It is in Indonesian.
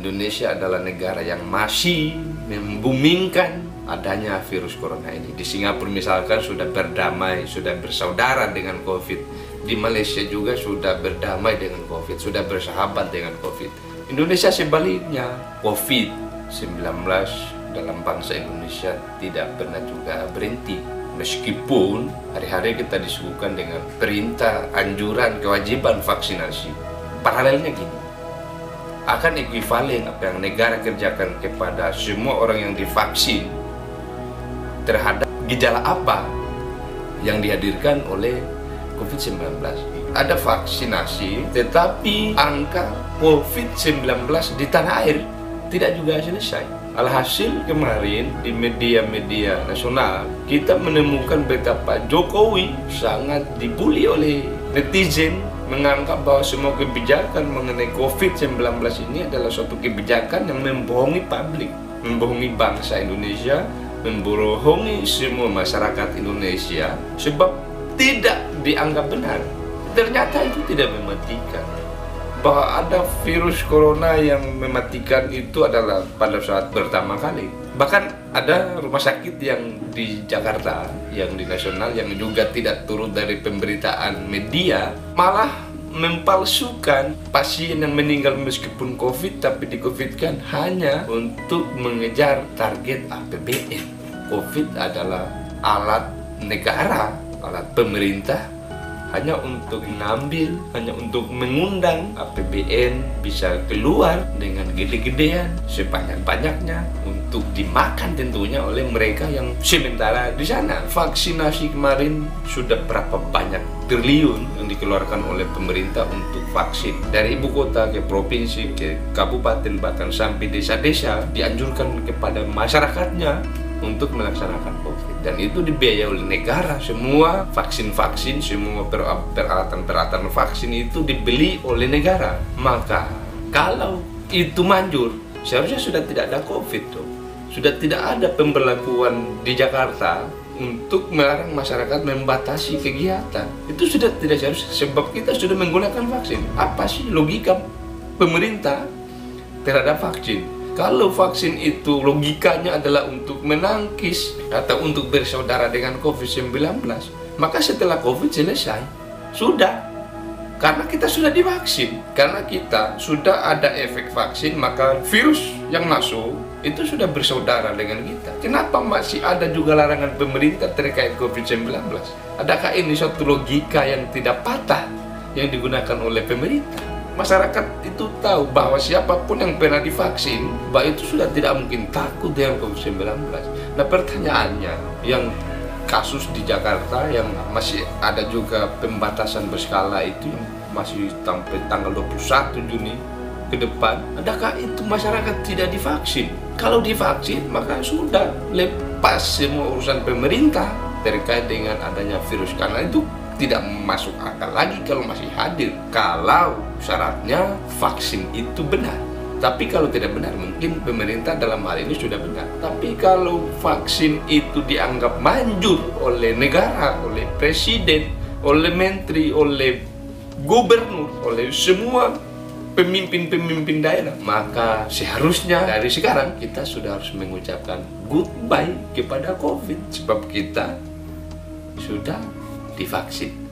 Indonesia adalah negara yang masih membumingkan adanya virus corona ini. Di Singapura misalkan sudah berdamai, sudah bersaudara dengan COVID. Di Malaysia juga sudah berdamai dengan COVID, sudah bersahabat dengan COVID. Indonesia sebaliknya, COVID-19 dalam bangsa Indonesia tidak pernah juga berhenti. Meskipun hari-hari kita disuguhkan dengan perintah, anjuran, kewajiban vaksinasi. Paralelnya gini, akan ekuivalen apa yang negara kerjakan kepada semua orang yang divaksin terhadap gejala apa yang dihadirkan oleh COVID-19. Ada vaksinasi, tetapi angka COVID-19 di tanah air tidak juga selesai. Alhasil kemarin di media-media nasional kita menemukan betapa Jokowi sangat dibully oleh netizen, menganggap bahwa semua kebijakan mengenai COVID-19 ini adalah suatu kebijakan yang membohongi publik, membohongi bangsa Indonesia, membohongi semua masyarakat Indonesia, sebab tidak dianggap benar. Ternyata itu tidak mematikan. Bahwa ada virus corona yang mematikan itu adalah pada saat pertama kali. Bahkan ada rumah sakit yang di Jakarta, yang di nasional, yang juga tidak turut dari pemberitaan media, malah mempalsukan pasien yang meninggal meskipun COVID, tapi di-COVID-kan hanya untuk mengejar target APBN. COVID adalah alat negara, alat pemerintah, hanya untuk mengambil, hanya untuk mengundang APBN bisa keluar dengan gede-gedean, sebanyak-banyaknya untuk dimakan tentunya oleh mereka yang sementara di sana. Vaksinasi kemarin sudah berapa banyak triliun yang dikeluarkan oleh pemerintah untuk vaksin. Dari ibu kota ke provinsi, ke kabupaten, bahkan sampai desa-desa dianjurkan kepada masyarakatnya untuk melaksanakan COVID, dan itu dibiayai oleh negara. Semua vaksin-vaksin, semua peralatan-peralatan vaksin itu dibeli oleh negara. Maka kalau itu manjur, seharusnya sudah tidak ada COVID tuh. Sudah tidak ada pemberlakuan di Jakarta untuk melarang masyarakat membatasi kegiatan. Itu sudah tidak seharusnya, sebab kita sudah menggunakan vaksin. Apa sih logika pemerintah terhadap vaksin? Kalau vaksin itu logikanya adalah untuk menangkis atau untuk bersaudara dengan COVID-19, maka setelah COVID selesai, sudah. Karena kita sudah divaksin, karena kita sudah ada efek vaksin, maka virus yang masuk itu sudah bersaudara dengan kita. Kenapa masih ada juga larangan pemerintah terkait COVID-19? Adakah ini suatu logika yang tidak patah yang digunakan oleh pemerintah? Masyarakat itu tahu bahwa siapapun yang pernah divaksin, bahwa itu sudah tidak mungkin takut dengan COVID-19. Nah, pertanyaannya, yang kasus di Jakarta yang masih ada juga pembatasan berskala itu masih sampai tanggal 21 Juni ke depan, adakah itu masyarakat tidak divaksin? Kalau divaksin, maka sudah lepas semua urusan pemerintah terkait dengan adanya virus, karena itu tidak masuk akal lagi kalau masih hadir, kalau syaratnya vaksin itu benar. Tapi kalau tidak benar, mungkin pemerintah dalam hal ini sudah benar. Tapi kalau vaksin itu dianggap manjur oleh negara, oleh presiden, oleh menteri, oleh gubernur, oleh semua pemimpin-pemimpin daerah, maka seharusnya dari sekarang kita sudah harus mengucapkan goodbye kepada COVID, sebab kita sudah divaksin.